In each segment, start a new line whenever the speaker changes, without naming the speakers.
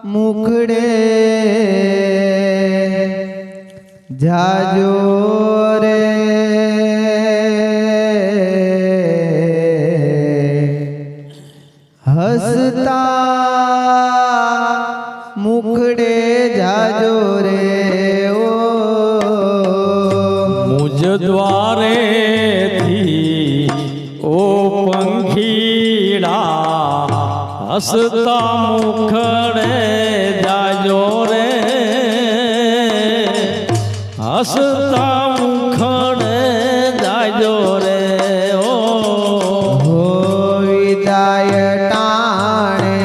મુખડે જાજો રે હસતા મુખડે જાજો રે ઓ
મુજ દ્વારે થી ઓ પંખીડા હસતા મુખડે જાજો રે હસતા મુખડે જાજો રે ઓ
વિદાય ટાણે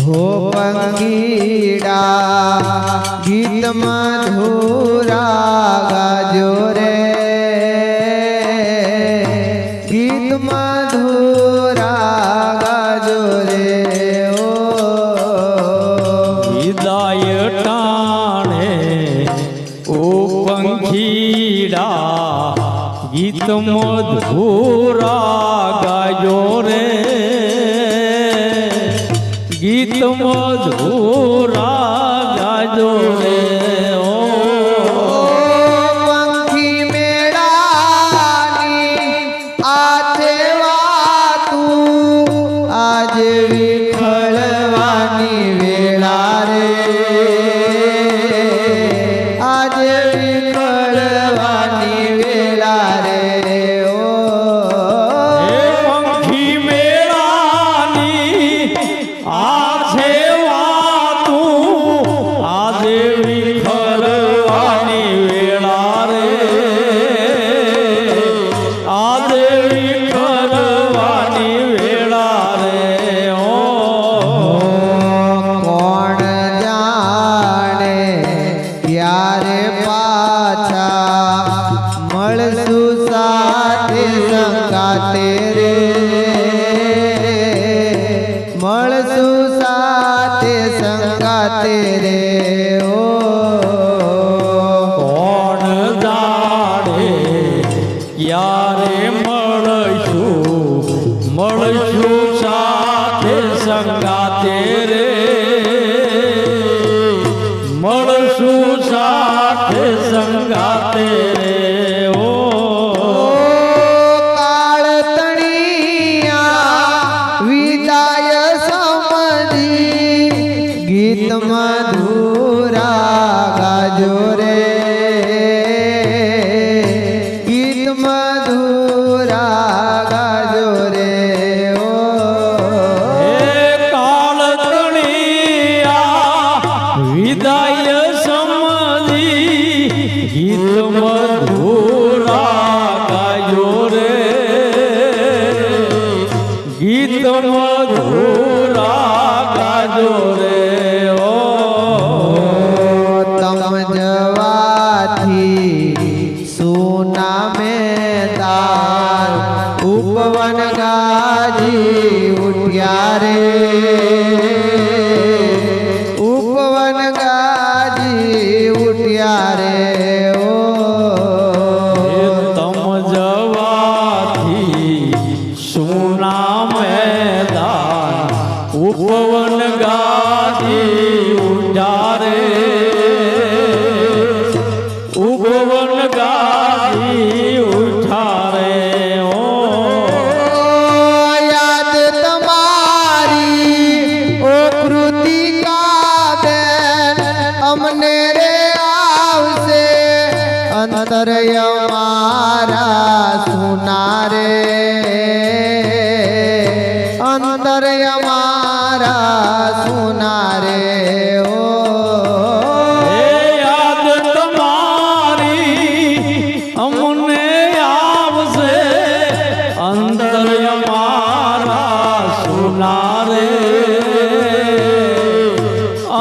હો પંખીડા ગીત મધુરા ગાજો રે ગીત મધુરા ગાજો રે ઓ
વિદાય ટાણે ઓ પંખીડા ગીત મધુરા ગાજો રે ગીત મધુરા ગાજો રે ઓ
પંખી મેળાની આથે વાતું આજે વિખળવાની વેળા રે આજે વિખળવાની વેળા રે ઓ
હે પંખી મેળાની આજે વાતું આજે વિખરવાની વેળા રે આજે વિખરવાની વેળા રે ઓ
કોણ જાણે ક્યારે પાછા મળશું સાથે સંગાતે રે મળશું સાથે સંગાતે રે ઓ
કોણ જાણે ક્યારે મળશું સાથે સંગાતે રે મળશું સાથે સંગાતે રે ઓ
કાળતણિયા વિદાય સમજી ગીત મધુરા ગાજો રે ગીત મધુરા ગાજો રે ઓ
હે કાળતણિયા વિદાય સમજી ગીત મધુરા ગાજો રે ગીત મધુરા ગાજો રે ઓ
તમ જવાથી સોના મેદાન ઉપવન ગાજી ઉઠ્યા રે ઉપવન ગાજી ઉઠ્યા રે ઓ
તમ જવાથી સોના મેદાન ઉપવન ગાજી ઉઠ્યા રે ઉપવન ગાજી ઉઠ્યા રે ઓ
યાદ તમારી ઓ કૃતિકા બેન અમને રે આવશે અંતરય મારા સુના રે અંતરય મારા સુના રે ઓ
હે યાદ તમારી અમને આવશે અંતર્ય મારા સુના રે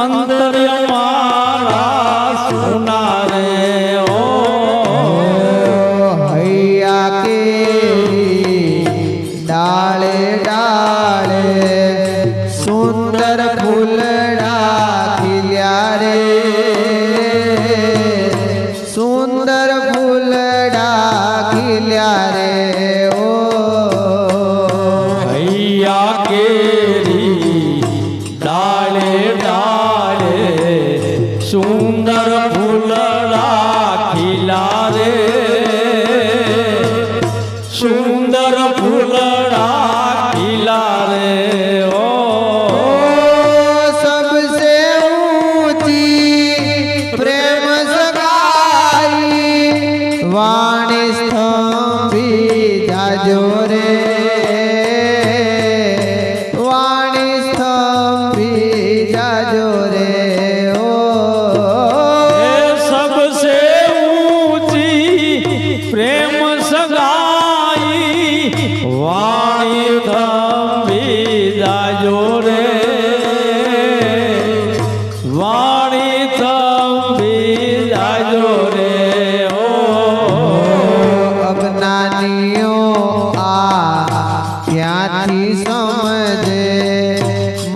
અંતર્ય મારા સુના રે ઓ
હૈયા કેરી ડાળે ડાળે સુંદર ફૂલડા ખીલ્યા રે સુંદર ફૂલડા ખીલ્યા રે ઓ
હૈયા કેરી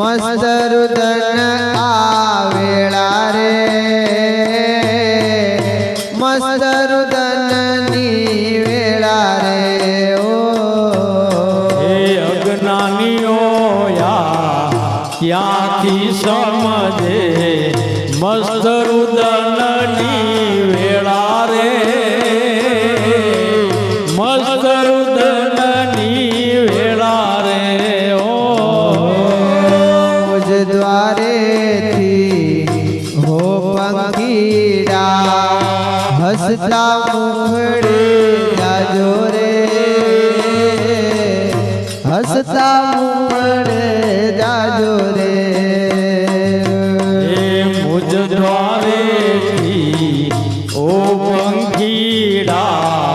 મસ્ત રુદન આવેળા રે મસ્ત રુદનની વેળા રે ઓ
હે અજ્ઞાનીઓ ક્યાંથી સમજે મસ્ત રુદનની વેળા રે મસ્ત રુદનની વેળા રે ઓ
મુજ દ્વારેથી હો પંખીડા હસતા મુખડે જાજો રે હસતા મુખડે જાજો રે
હે મુજ દ્વારેથી ઓ પંખીડા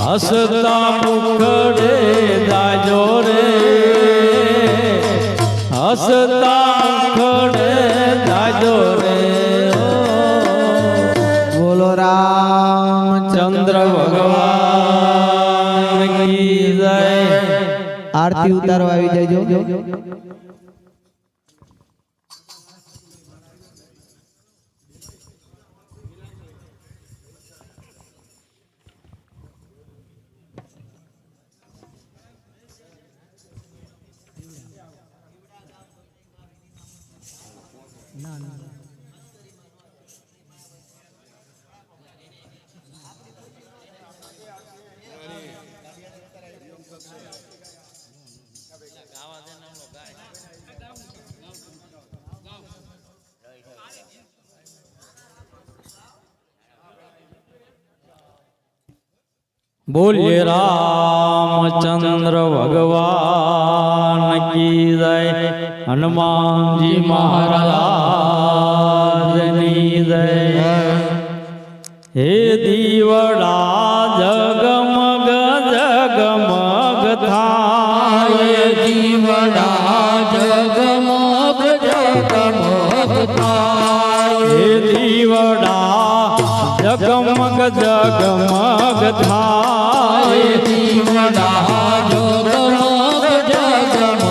હસતા મુખડે જાજો રે હસતા મુખડે જાજો રે
બોલો રામચંદ્ર
ભગવાન કી જય
આરતી ઉતારવા આવી જજો
બોલીએ રામચંદ્ર ભગવાન કી જય હનુમાનજી મહારાજની જય હે દીવડા જગમગ જગમગ થાય દીવડા જગમગ જગમગ થાય હે દીવડા જગમગ જગમગ થાય દીવડા જગમગ જગમગ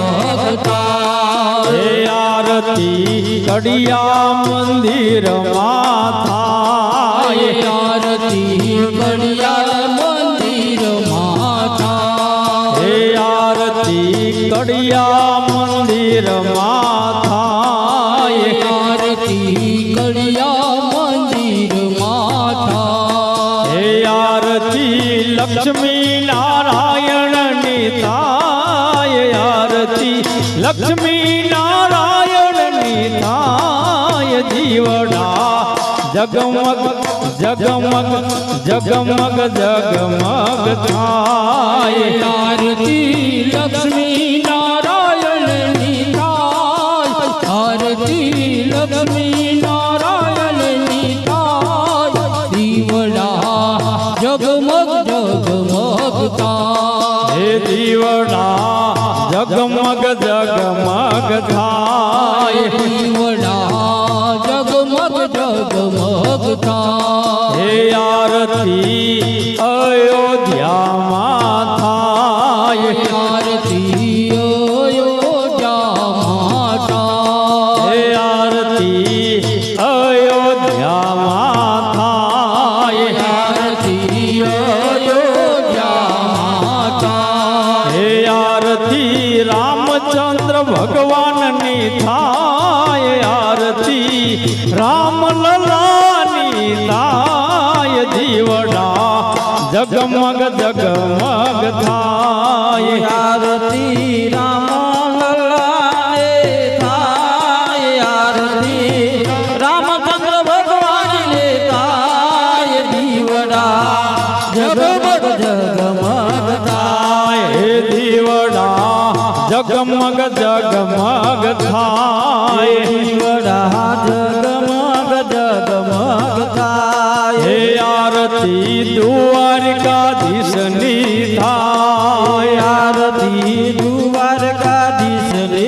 થાય હે આરતી કડિયા મંદિરમાં થાય આરતી કડિયા મંદિરમાં થાય હે આરતી કડિયા મંદિરમાં થાય આરતી કડિયા મંદિરમાં થાય હે આરતી લક્ષ્મી નારાયણની થાય આરતી લક્ષ્મી નારાયણની થાય જીવડા જગમગ જગમગ જગમગ જગમગ થાય આરતી લક્ષ્મી નારાયણની થાય આરતી લક્ષ્મી નારાયણની થાય દીવડા જગમગ જગમગ થાય હે દીવડા જગમગ જગમગ થાય દીવડા જગમગ જગમગ થાય હે આરતી અયોધ્યામાં થાય આરતી અયોધ્યામાં થાય હે આરતી અયોધ્યામાં થાય આરતી અયોધ્યામાં થાય હે આરતી રામચંદ્ર ભગવાનની થાય આરતી રામલલાની થાય જીવડા જગમગ જગમગ થાય આરતી રામલલાને થાય આરતી રામચંદ્ર ભગવાનને થાય દીવડા જગમગ જગમગ થાય હે દીવડા જગમગ જગમગ થાય દીવડા જગમગ જગમગ થાય હે આરતી દ્વારકાધીશની થાય આરતી દ્વારકાધીશને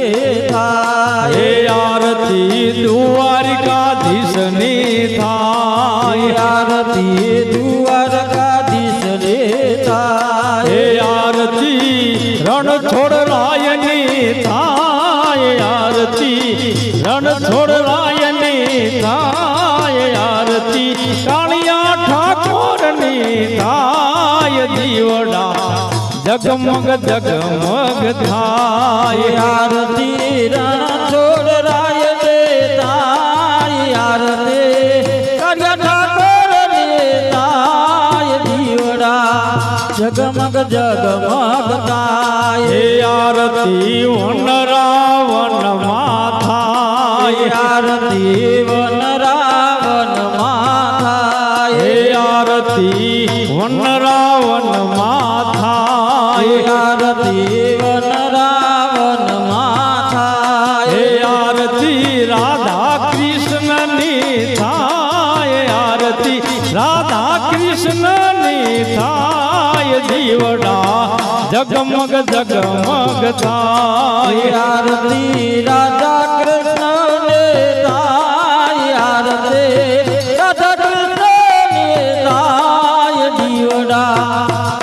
થાય હે આરતી દ્વારકાધીશની થાય આરતી દ્વારકાધીશને થાય હે આરતી રણછોડ રાયની થાય આરતી રણછોડરાયની થાય આરતી કાળિયા ઠાકોરની થાય દીવડા જગમગ જગમગ થાય આરતી રણછોડરાય દે થાય આરતી કાળિયા ઠાકોરની થાય દીવડા જગમગ જગમગ થાય આરતી વનરાવન થાય આરતી વનરાવન થાય આરતી વનરાવન થાય આરતી વનરાવન થાય આરતી રાધા કૃષ્ણની થાય આરતી રાધા કૃષ્ણની થાય દીવડા જગમગ જગમગ થાય આરતી રાધા કૃષ્ણ ને થાય આરતી રાધા કૃષ્ણ ને થાય દીવડા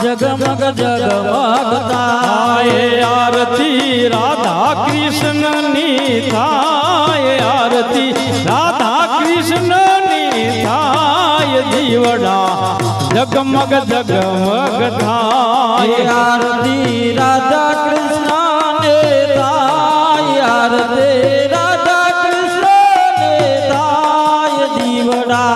જગમગ જગમગ થાય આરતી રાધા કૃષ્ણ ની થાય આરતી રાધા કૃષ્ણ ની થાય દીવડા જગમગ જગમગ થાય આરતી રાધા કૃષ્ણ ને થાય આરતી રાધા કૃષ્ણ ને થાય દીવડા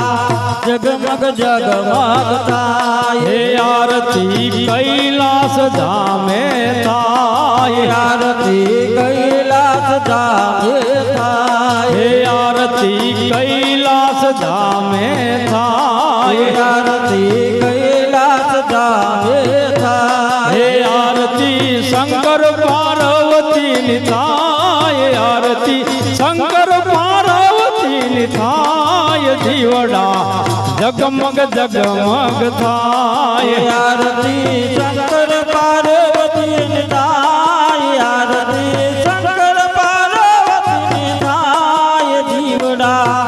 જગમગ જગમગ થાય આરતી કૈલાસ ધામે થાય આરતી કૈલાસ ધામે થાય આરતી કૈલાસ ધામે થાય આરતી કૈલાસ ધામે થાય આરતી શંકર પાર્વતી થાય આરતી શંકર પાર્વતી થાય દીવડા જગમગ જગમગ થાય આરતી શંકર પાર્વતી થાય આરતી શંકર પાર્વતી થાય દીવડા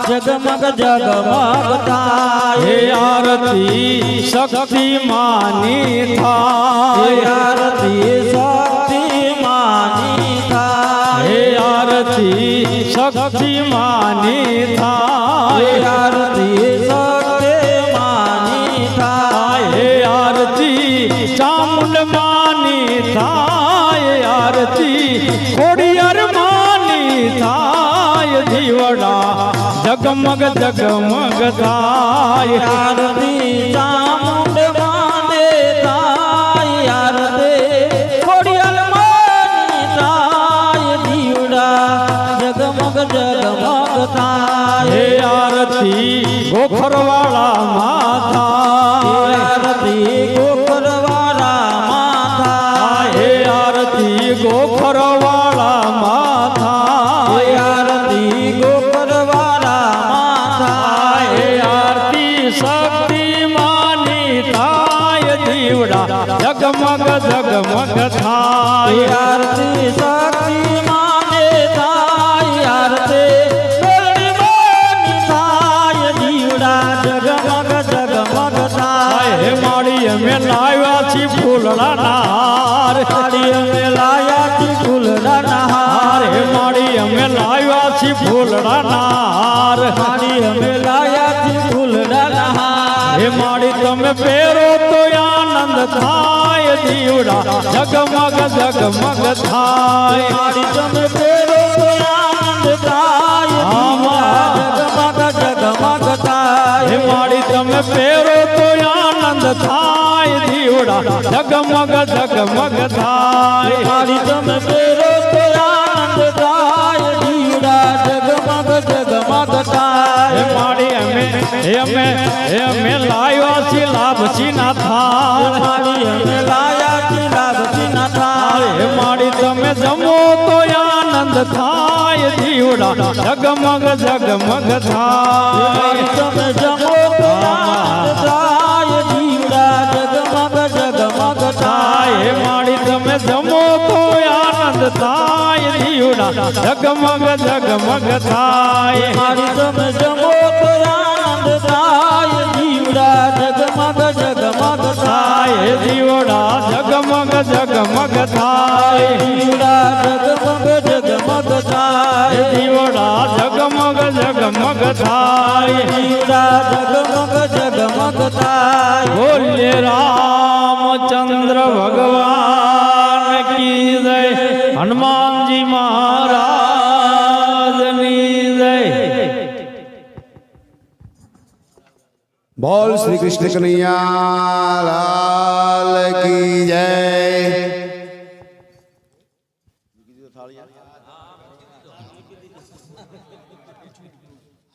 જગમગ જગમગ થાય આરતી શક્તિ માની થાય આરતી શક્તિ માની થાય આરતી શક્તિ માની થાય આરતી શક્તિ માની થાય આરતી ચામુંડ માની થાય આરતી ખોડિયાર માની થાય દીવડા જગમગ જગમગ થાય આરતી ચામુંડ માને થાય આરતી ખોડિયાર માની થાય દીવડા જગમગ જગમગ થાય આરતી ગોખરવાળા માતા આરતી ગોખરવાળા માતા આરતી ગોખરવાળા માતા આરતી ગોખરવાળા માતા આરતી શક્તિ માની થાય દીવડા જગમગ જગમગ થાય આરતી શક્તિ માને થાય આરતી જગમગ જગમગ થાય માળી અમે લાવ્યા છી ફૂલડા નાર માળી અમે લાવ્યા છી ફૂલડા નાર માળી અમે લાવ્યા છી ફૂલડા નાર માળી અમે લાવ્યા છી ફૂલડા નાર હે માળી તમે પહેરો તો આનંદ થાય દીવડા જગમગ જગમગ થાય માળી તમે પહેરો તો આનંદ થાય જગમગ જગમગ થાય માળી તમે પહેરો તો આનંદ થાય દીવડા જગમગ જગમગ થાય માળી તમે પહેરો તો આનંદ થાય દીવડા જગમગ જગમગ થાય માળી અમે લાવ્યા છીએ લાભસી ના થાય માળી અમે લાવ્યા છીએ લાભસી ના થાય માળી તમે જમો તો આનંદ થાય દીવડા જગમગ જગમગ થાય તમે જમો તો આનંદ થાય દીવડા જગમગ જગમગ થાય માળી તમે જમો તો આનંદ થાય દીવડા જગમગ જગમગ થાય માળી તમે જમો તો આનંદ થાય દીવડા જગમગ જગમગ થાય હે દીવડા જગમગ જગમગ થાય દીવડા જગમગ જગમગ થાય દીવડા જગમગ જગમગ થાય દીવડા જગમગ જગમગ થાય બોલે રામચંદ્ર ભગવાન કી જય હનુમાનજી મહારાજની જય
बोल श्री कृष्ण कन्हैया लाल की जय।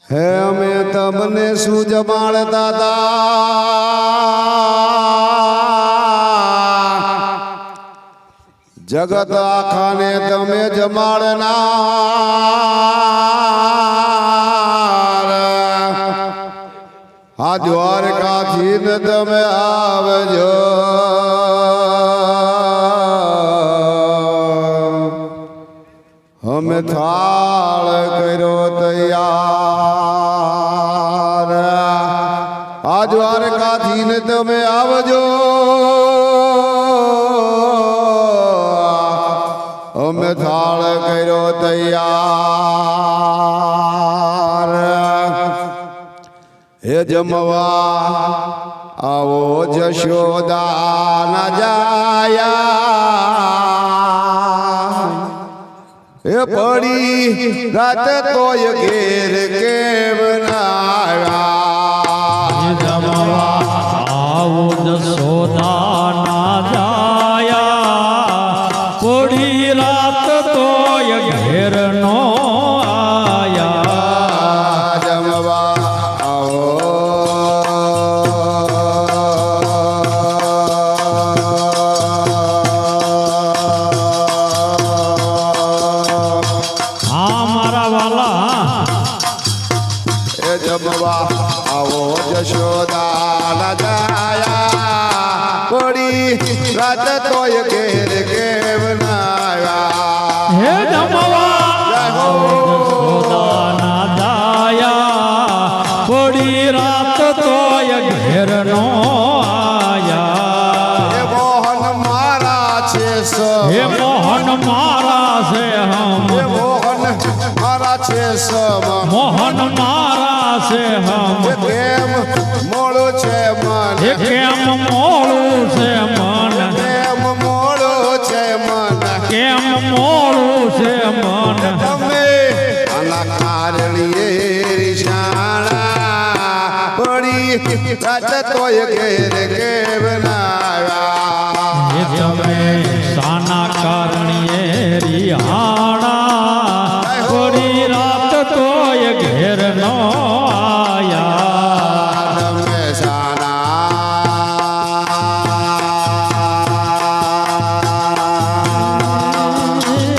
હે અમે તમને શું જમાડતા હતા જગત આખાને તમે જમાડનાર આ દ્વારકાથી ને તમે આવજો અમે થાળ કર્યો તૈયાર આ દ્વારકાથી ને તમે આવજો અમે થાળ કર્યો તૈયાર હે જમવા આવો જશોદા ના જાયા હે પડી રાત તોય ઘેર કેમ ના
જમવા આવો જશોદા ના જાયા પડી રાત તોય ઘેર નો આયા
જમવા જમવા આવો જશોદા ના જાયા પડી રાત તોય ઘેર કેમ ના
હે જમવા જશોદા ના જાયા પડી રાત તોય ઘેર નો આયા
મોહન મારા છે
હે મોહન મારા છે હમ
મોહન મારા છે સમ
મોહન મારા છે હમ
કેમ મોડું છે મન
કેમ મોડું છે મન
કેમ મોડું છે મન
કેમ મોડું છે મન
તમે આના કારણીએ રીસાણા પડી રાત તોય ઘેર કેમ ના
એ તમે સાના કારણીએ રિહાણા પડી રાત તોય ઘેર નો આયા
તમે સાના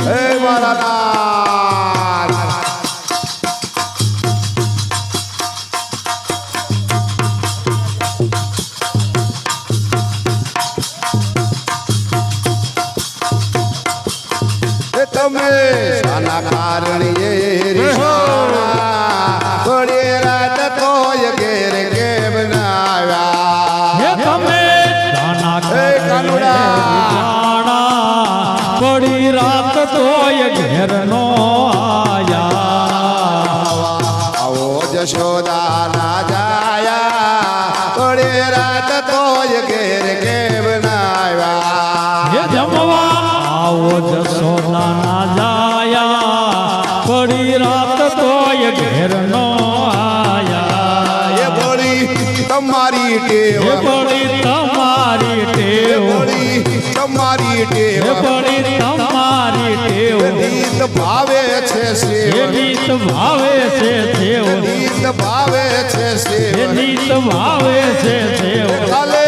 હે મારા નાથ તમે સાના કારણીએ રીસાણા પડી રાત તોય ઘેર કેમ ના
હે તમે સાના કારણીએ રિહાણા પડી રાત તોય ઘેર નો આયા
આવો જશોદા ના જાયા પડી રાત તોય ઘેર કેમ ના
હે જમવા આવો જશોદા ના જાયા પડી રાત તોય ઘેર નો આયા
એ બોલી તમારી ટેવ
હે પડી તમારી ટેવ
બોલી તમારી ટેવ
હે પડી તમારી ટેવ
ગીત ભાવે છે
હે
સેવ
ગીત ભાવે છે દેવ
ગીત ભાવે છે
હે
સેવ
ગીત ભાવે છે દેવ
કાલે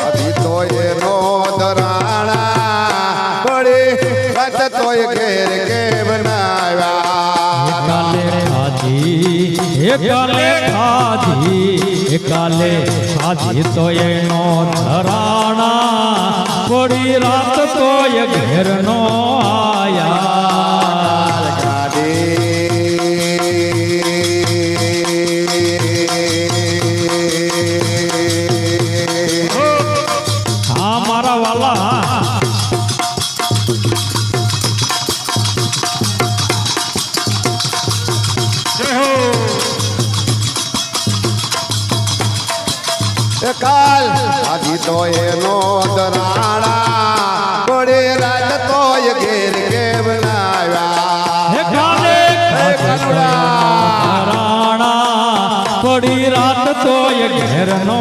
અભી તો એનો દરાણા પડે રાત તોય ઘેર કેમ ના
કાલે ખાધી કાલે ખાધી તો એનો ધરાણા પડી રાત તોય ઘેર નો આયા
કાલ આજી તો એનો દરાણા પડે રાત તો એ ઘેર કેમ ના આવ્યા
હે કાલે
હે કનુડા
રાણા પડી રાત તો એ ઘેર નો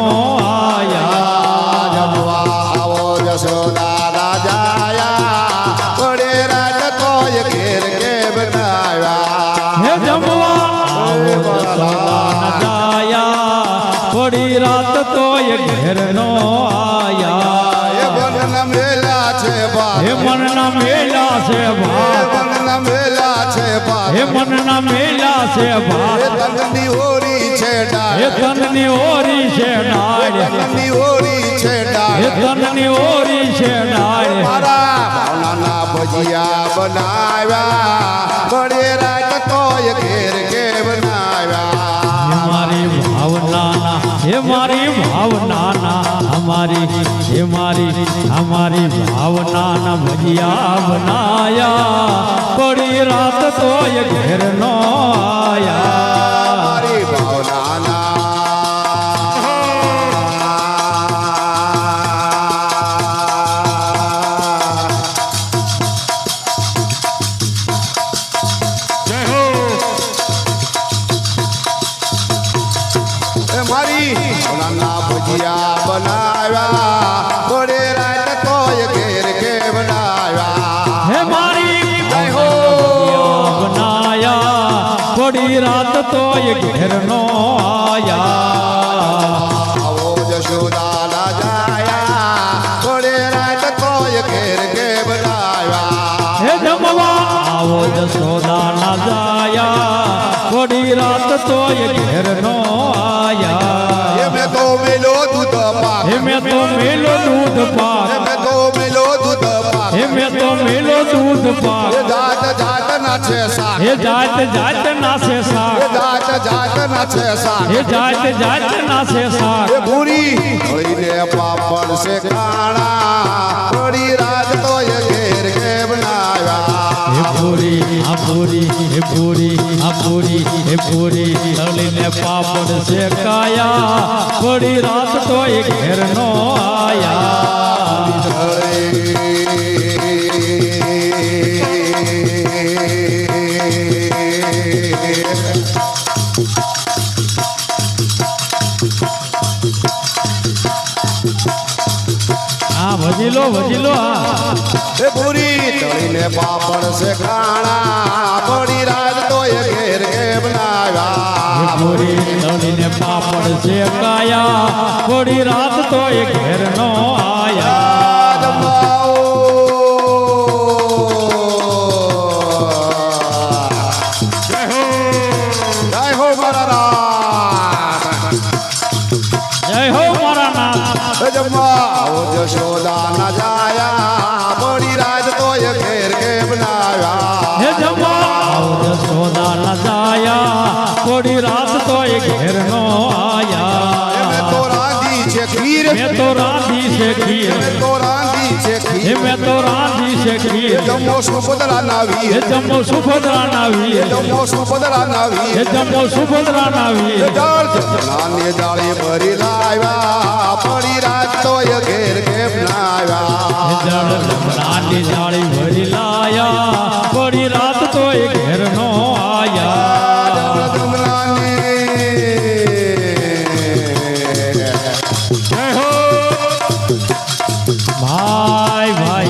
આયા
જમવા આવો જશોદા રાજાયા પડે રાત તો એ ઘેર કેમ ના આવ્યા
હે જમવા આવો જશોદા ન જાયા પડી રાત તો એ ઘેર નો આયા
એ વનના મેલા છે બા
હે મનના મેલા છે
એ
ભાત
વનના મેલા છે બા
હે મનના મેલા છે
એ
ભાત
તનની હોરી છે
હે
ડાળ
તનની ઓરી છે ડાળ
તનની હોરી છે
હે
ડાળ
તનની ઓરી છે ડાળ
મારા ભાવનાના ભજીયા બનાવ્યા પડે રાત તો એ ઘેર કે બનાવ્યા
મારી ભાવનાના હે મારી ભાવનાના અમારી ભાવનાના ભજીયા બનાયા પડી રાત તો એ ઘેર નો આયા
મારી ભાવનાના એ મારી ભાવનાના ભજીયા બનાવ્યા પડે રાત તો એ ઘેર કે બનાવ્યા
હે મારી ભાવનાના બનાયા પડી રાત તો એ ઘેર નો આયા
આવો જશોદા જાયા પડે રાત તો એ ઘેર કે બનાવ્યા
હે જમવા આવો જશોદા ના જાયા પડી રાત તો એ ઘેર નો આયા
એ મેં તો મેલો દૂધ પાક
હે મેં તો મેલો દૂધ પાક
એ મેં તો મેલો દૂધ પાક
હે મેં તો મેલો દૂધ
એ
પાક
જાત જાત ના છે શાક
હે જાત જાત ના છે
એ
શાક
જાત જાત ના છે શાક
હે જાત જાત ના છે શાક
એ ભૂરી ભળીને પાપડ છે કાણા પડી રાત તો એ ઘેર કે બનાવ્યા
હે પૂરી આ પૂરી હે પૂરી આ પૂરી હે પૂરી તળીને પાપડ શેકાયા પડી રાત તો એ ઘેર નો આયા હા વજીલો હા
એ પૂરી તળીને પાપડ છે કાણા પડી રાત તો એ ઘેર કે
હે
બનાવ્યા
પૂરી તળીને પાપડ શેકાયા પડી રાત તો એ ઘેર નો આયા જય હો મારા નાથ
જશોદા ના જાયા બડી રાજ તો એ ઘેર કે બનાવ્યા
હે જમવા આવો જશોદા ના જાયા પડી રાત તો એ ઘેર નો આયા
મેં તો રાંધી છે ખીર
મેં તો રાંધી છે ખીર
મેં તો રાંધી છે
હે
ખીર
મેં તો રાંધી છે ખીર
જમો સુભદ્રા ના
હે
વીર
જમો સુભદ્રા ના વીર
જમો સુભદ્રા ના
હે
વીર
જમો સુભદ્રા ના વીર
નાની જાળી ભરી લાવ્યા પડી રાત તો એ ઘેર કે બનાવ્યા
જળ નાની જાળી ભરી લાયા પડી રાત તો એ ઘેર નો આયા જય હો ભાઈ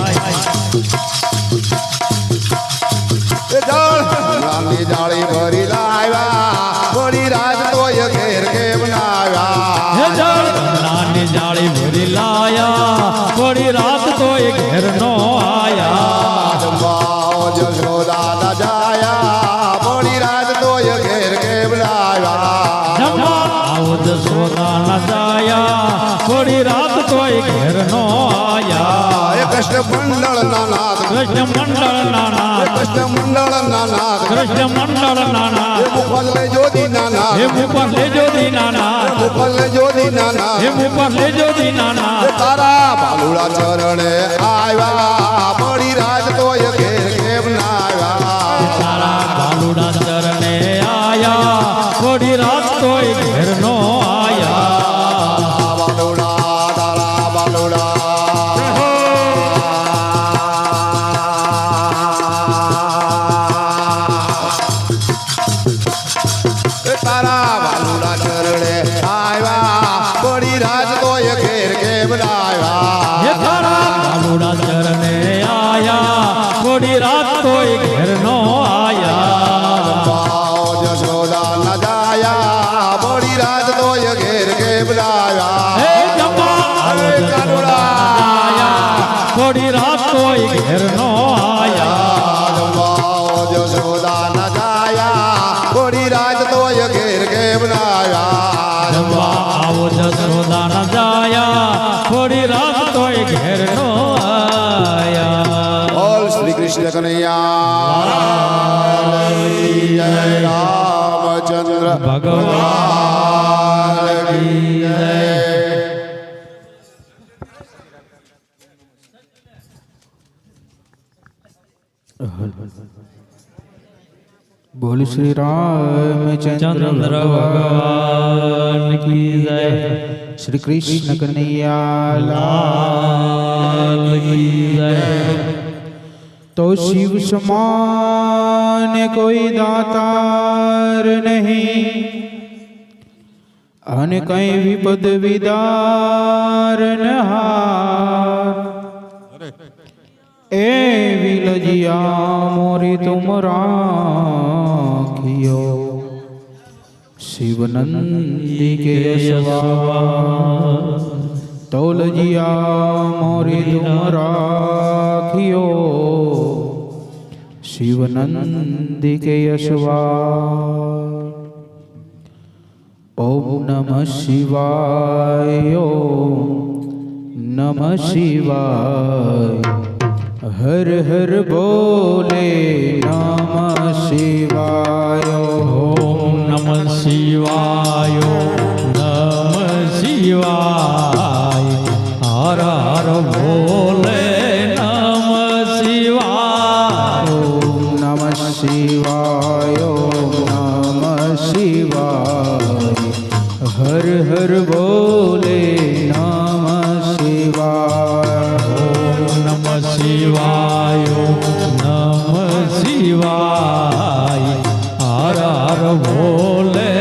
નાની જાળી ભરી લાવ્યા પડી રાત તો એ ઘેર કે
હે
બનાવ્યા
જળ નાની જાળી ભરી લાયા પડી રાત તો એ ઘેર નો આયા
જમવાઓ જશોદા ના જાયા પડી રાત તો એ ઘેર કે બનાવ્યા
જમવા આવો જશોદા ના જાયા પડી રાત તો એ ઘેર નો આયા
એ કૃષ્ણ મંડળ ના નાથ
કૃષ્ણ મંડળ નાના
કૃષ્ણ મંડળ ના નાથ
કૃષ્ણ મંડળ નાના
એ મુખલ જોદી ના નાથ
હે મુપર લેજો દી નાના
મુખલ જોદી ના નાથ
હે મુપર લેજો દી નાના
એ તારા બાલુડા ચરણે આવ્યા પડી રાત તો એ ઘેર કેમ ના આવ્યા
તારા બાલુડા ચરણે આયા થોડી રાત તો એ ઘેર નો આયા
તારા વાલુડા ચરણે આવ્યા પડી રાજ તોય ઘેર કેમ ના
હે
આવ્યા
તારા બાલુડા ચરણે આયા થોડી રાત તોય ઘેર નો આયા
ભાવ જશોદા ના જાયા પડી રાજ તોય ઘેર કેમ ના
હે
આવ્યા
જમા
અરે કાનુડા
આયા થોડી રાત તોય ઘેર નો આયા
ભાવ જશોદા ના જાયા પડી રાજ તોય ઘેર કેમ ના આવ્યા
જમવા આવો જશોદા ના જાયા થોડી રાત તોય ઘેર નો આયા
બોલ શ્રી કૃષ્ણ કનૈયા જય રામચંદ્ર
ભગવાન કી જય.
બોલ શ્રી રામચંદ્ર
ચંદ્ર ભગવાન કી જય.
શ્રી કૃષ્ણ કનૈયા
લાલ કી જય.
તો શિવ સમાન કોઈ દાતાર નહીં અને કઈ વિપદ વિદાર નહાર એ વિલજિયા મોરી તુમ રાખ્યો શિવનંદી કે યશવા તોલજિયા મોરી તુમ રાખ્યો શિવનંદી કે યશવા ઓમ નમઃ શિવાય ઓમ નમઃ શિવાય હર હર બોલે નમઃ શિવાય
ઓમ નમઃ શિવાય નમઃ શિવાય હર હર બોલે નમઃ શિવાય
ઓમ નમઃ શિવાય ઓમ નમઃ શિવાય હર હર બોલે નમઃ શિવાય
ઓમ નમઃ શિવાય નમઃ શિવાય હર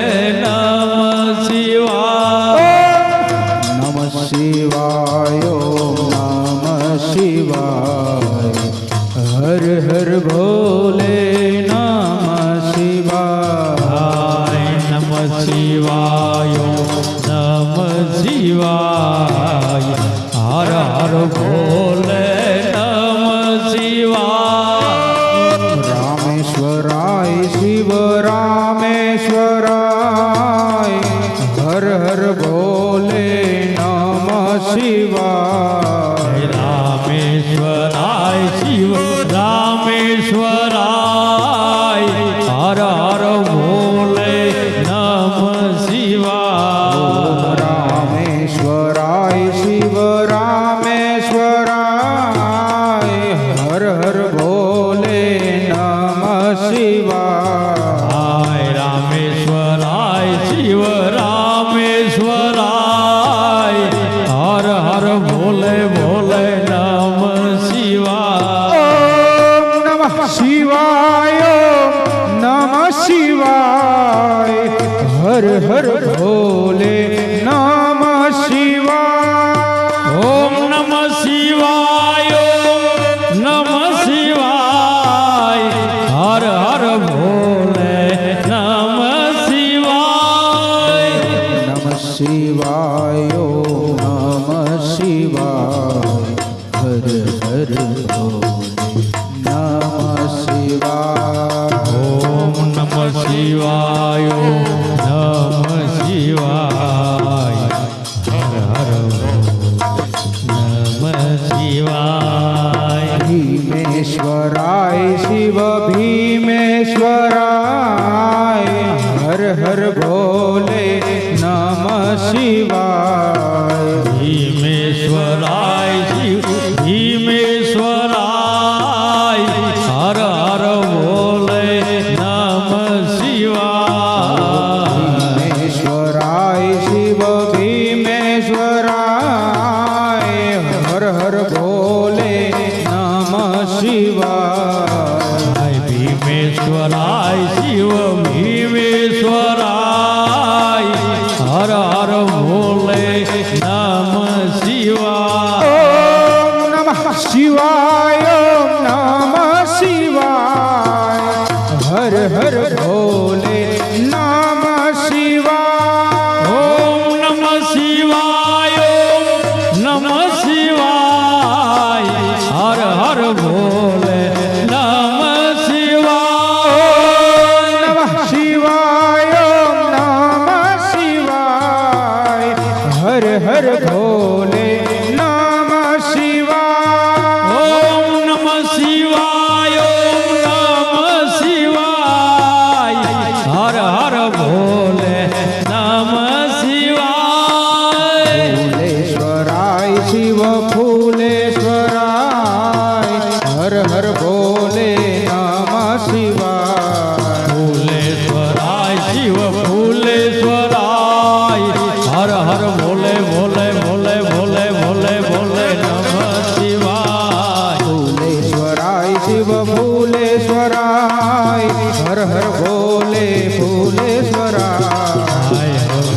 હર બોલે નમઃ શિવાય
નમઃ શિવાય નમઃ શિવાય હર હર ભોલે નમઃ શિવાય
નમઃ શિવાય નમઃ શિવાય હર હર ભોલે નમઃ શિવાય
રામેશ્વરાય શિવ રામેશ્વરાય હર હર ભોલે નમઃ શિવાય
રામેશ્વરાય શિવ રામેશ્વરાય હર હર ભોલે નમઃ શિવાય
રામેશ્વરાય શિવ રામેશ્વરાય હર હર ભોલે નમઃ શિવાય
રામેશ્વરાય શિવ રામેશ્વરાય હર હર ભોલે ભોલે નમઃ શિવાય
ઓમ નમઃ શિવાય ઓમ નમઃ શિવાય હર હર ભોલે નમઃ શિવાય
ઓમ નમઃ શિવાય નમઃ શિવાય હર હર ભોલે નમઃ શિવાય
નમઃ શિવાય નમઃ શિવાય હર હર ભોલે નમઃ શિવાય
ઓમ નમઃ શિવાય નમઃ શિવાય હર હર નમઃ શિવાય
ભીમેશ્વરાય શિવ ભીમેશ્વરાય હર હર ભોલે નમઃ શિવાય
ભીમેશ્વરાય શિવ ભીમેશ્વરાય હર હર ભોલે નમઃ શિવાય શિવ ભીમેશ્વરાય હર હર ભોલે નમ શિવાય
ઓમ નમઃ શિવાય ઓમ નમઃ શિવાય હર હર ભોલે નમઃ શિવાય
ઓમ નમઃ શિવાય ઓમ નમઃ શિવાય હર હર ભોલે નમઃ શિવાય
નમઃ શિવાય ઓમ નમઃ શિવાય હર હર ભોલે નમઃ શિવાય
ઓમ નમઃ શિવાય ઓમ નમઃ શિવાય હર હર ભોલે નમઃ શિવાય
ફૂલેશ્વરાય શિવ ફૂલેશ્વરાય હર હર ભોલે નમઃ શિવાય
ફૂલેશ્વરાય શિવ ફૂલેશ્વરાય હર હર ભોલે ભોલે ભોલે ભોલે ભોલે ભોલે નમઃ શિવાય
ફૂલેશ્વરાય શિવ ફૂલેશ્વરાય હર હર ભોલે ફૂલેશ્વરાય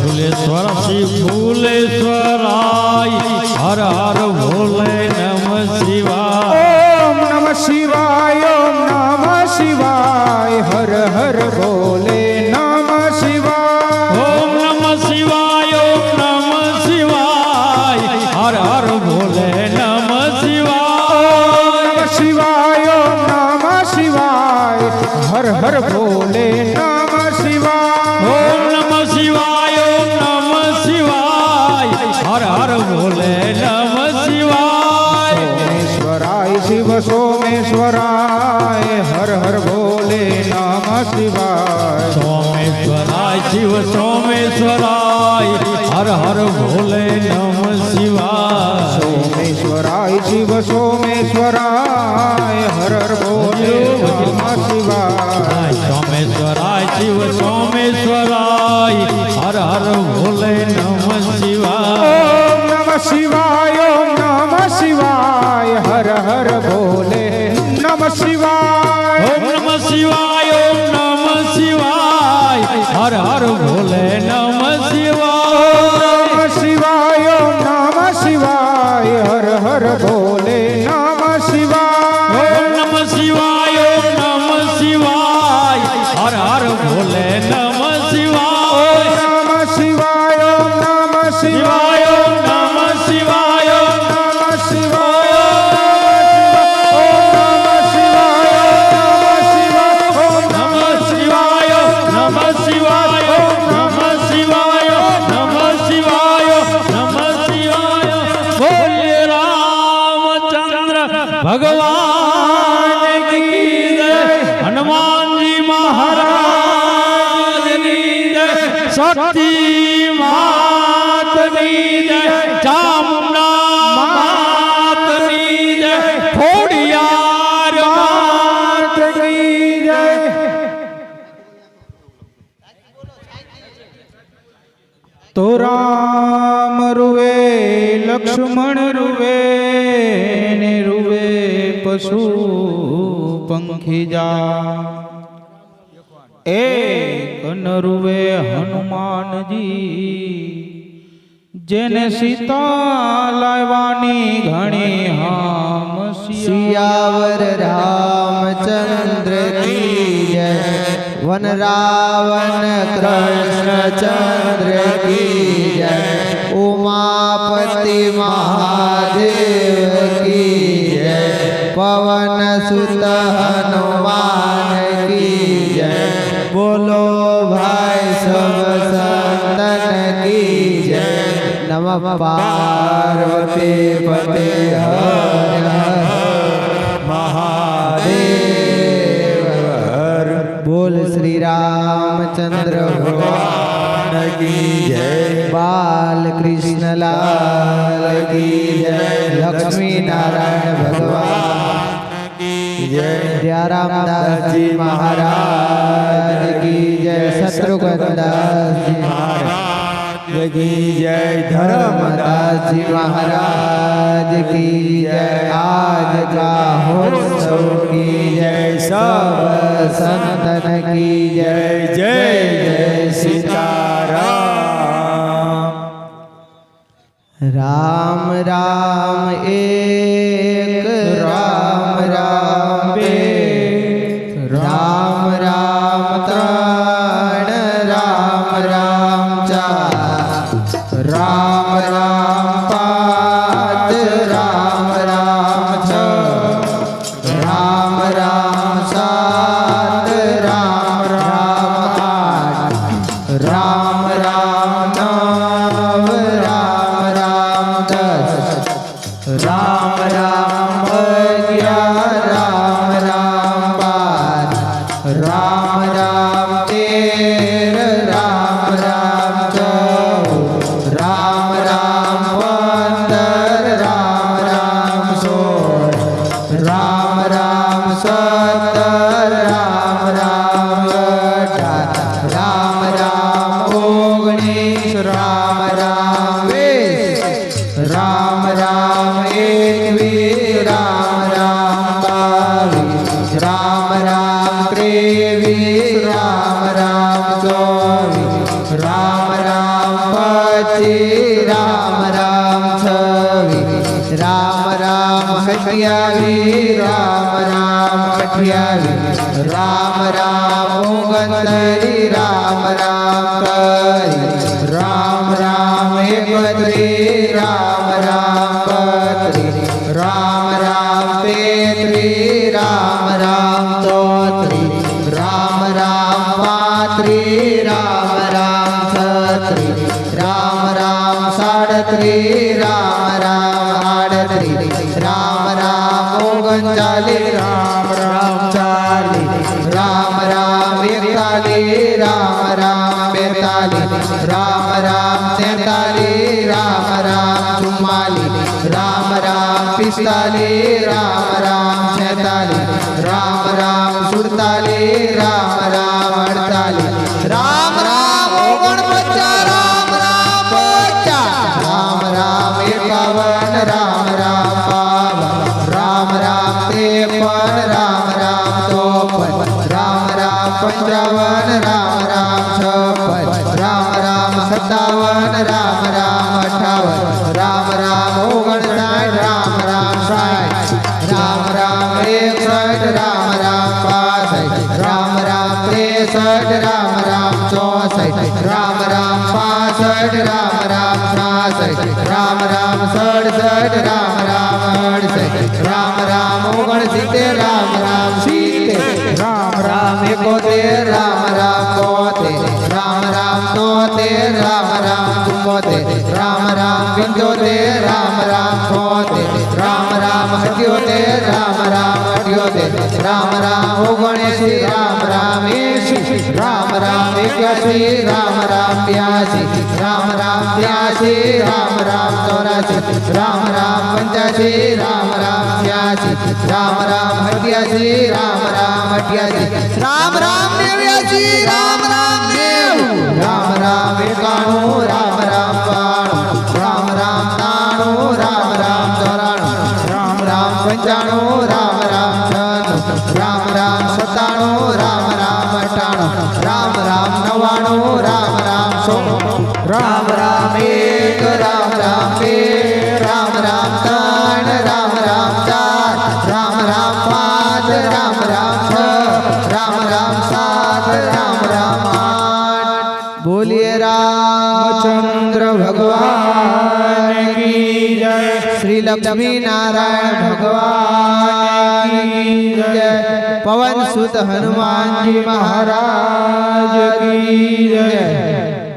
ફૂલેશ્વર શિવ ફૂલેશ્વરાય હર હર ભોલે નમઃ શિવાય
ઓમ નમઃ શિવાય ઓમ નમઃ શિવાય હર હર ભોલે નમઃ શિવાય
ઓમ નમઃ શિવાય ઓમ નમઃ શિવાય હર હર ભોલે નમઃ શિવાય
નમઃ શિવાય ઓમ નમઃ શિવાય હર હર ભોલે નમઃ શિવાય
ઓમ નમઃ શિવાય ઓમ નમઃ શિવાય હર હર ભોલે નમઃ શિવાય
સોમેશ્વરાય શિવ સોમેશ્વરાય હર હર ભોલે નમઃ શિવાય
સોમેશ્વરાય શિવ સોમેશ્વરાય હર હર ભોલે નમઃ શિવાય
સોમેશ્વરાય શિવ સોમેશ્વરાય હર હર ભોલે નમઃ શિવાય
સોમેશ્વરાય શિવ સોમેશ્વરાય હર હર ભોલે નમઃ શિવાય
ઓમ નમઃ શિવાય ઓમ નમઃ શિવાય હર હર ભોલે નમઃ શિવાય
ઓમ નમઃ શિવાય ઓમ નમઃ શિવાય હર હર ભોલે નમઃ શિવાય
નમઃ શિવાય ઓમ નમઃ શિવાય હર હર ભોલે નમઃ શિવાય
ઓમ નમઃ શિવાય ઓમ નમઃ શિવાય હર હર ભોલે નમઃ શિવાય
નમઃ શિવાય ઓમ નમઃ શિવાય
શિવાય ઓમ નમઃ શિવાય
નમઃ શિવાય ઓમ નમઃ શિવાય ઓમ
નમઃ શિવાય નમઃ શિવાય નમઃ શિવાય નમઃ શિવાય નમઃ શિવાય બોલે રામચંદ્ર ભગવાન કી જય હનુમાનજી મહારાજની જય શક્તિ માતની જય ચામુંડા માતની જય ખોડિયાર માત
કી જય તો રામ રૂવે લક્ષ્મણ રૂવે ને રૂવે પશુ પંખી જા એક ન રૂવે હનુમાનજી જેને સીતા લાવવાની ઘણી હામ
सियावर रामचंद्र की जय वन रावण कृष्ण चंद्र की जय उमापति महादेव की जय पवन सुत हनुमान की जय बोलो भाई सब संतन की जय नमः पार्वती पते हर महादेव हर बोल श्री रामचंद्र भगवान की जय बाल कृष्ण लाल की जय लक्ष्मी नारायण भगवान की जय जय रामदास जी महाराज की जय शत्रुघ्न दास जी महाराज
की जय
धर्मदास जी महाराज की जय। आज का महोत्सव की जय। सब संतन की जय।
जय जय सीताराम।
राम राम एक राम राम एक राम राम त्रण राम राम चार राम राम पाँच राम राम छः राम राम सात राम राम आठ राम राम नव राम राम दस राम राम ग्यारह राम राम बारह राम राम तेरह राम राम चौदह राम राम पंद्रह राम राम सोलह राम राम सत्तर राम राम अठारह राम राम ओगनीस राम राम वीस राम राम एकवीस राम राम बावीस राम राम त्रेवीस राम राम चौबीस राम राम पच्चीस राम राम छब्बीस राम राम सत्यावीस राम राम अठावीस राम राम ओगणतरीस राम राम तीस राम राम एकत्रीस राम राम बत्रीस राम राम तेत्रीस राम राम चौत्रीस राम राम पात्रीस राम राम छत्रीस राम राम साड़त्रीस राम राम आड़त्रीस राम राम ओगणचालीस राम राम चालीस राम राम एकतालीस राम राम बेतालीस राम राम तैंतालीस राम राम चुम्मालीस राम राम पिस्तालीस राम राम छेतालीस राम राम सुड़तालीस राम राम अड़तालीस राम राम ओगणपचास राम राम पचास राम राम एकावन राम राम बावन राम राम त्रेपन राम राम चौपन राम राम पंचावन राम राम छप्पन राम राम सत्तावन राम राम अठावन राम राम ओगणसाठ राम राम साठ राम राम एकसठ राम राम बासठ राम राम त्रेसठ राम राम चौसठ राम राम पासठ राम राम छासठ राम राम सड़सठ राम राम अड़सठ राम राम ओगणसित्तेर राम राम सित्तेर राम राम एकोतेर राम राम बोतेर राम राम तोतेर राम राम चुम्मोतेर राम राम पंचोतेर राम राम छोतेर राम राम सत्योतेर राम राम अठ्योतेर राम राम ओगणएंशी राम राम एंशी राम राम एक्यासी राम राम ब्यासी राम राम त्र्यासी राम राम चौरासी राम राम पंचासी राम राम छियासी राम राम सत्यासी राम राम अठ्यासी राम राम नेव्यासी राम राम नेवु राम राम एकाणु राम राम बाणु राम राम ताणु राम राम चौराणु राम राम पंचाणु राम राम छन्नु राम राम सत्ताणु राम राम अठाणु राम राम नवाणु राम राम सौ राम राम एक राम राम बे राम राम त्रण राम राम चार राम राम पाँच राम राम छः राम राम सात राम राम आठ बोलिए रामचंद्र भगवान की जय। श्री लक्ष्मी नारायण भगवान की जय। पवन सुत हनुमान जी महाराज की जय।